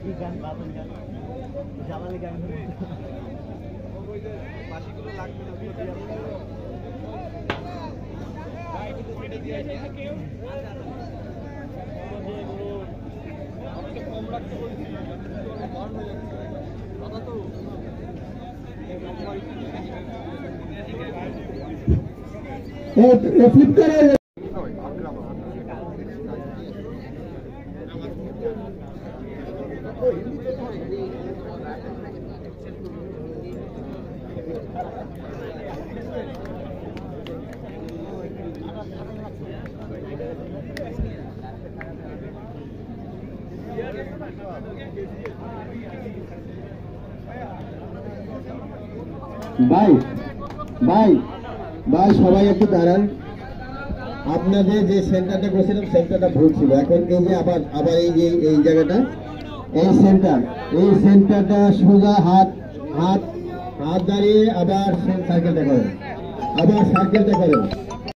কি গান বাদন গান জ্বালানি গান বাসিগুলো লাগবে কম রাখতে বলছি দাদা তো ফ্লিপকার্টের ভাই ভাই ভাই সবাই একটু দাঁড়ান। আপনাদের যে সেন্টারটা করেছিলাম সেন্টারটা ভুল ছিল। এখন এই যে আবার এই জায়গাটা এই সেন্টারটা সোজা হাত হাত হাত দাঁড়িয়ে আবার সার্কেলটা করেন,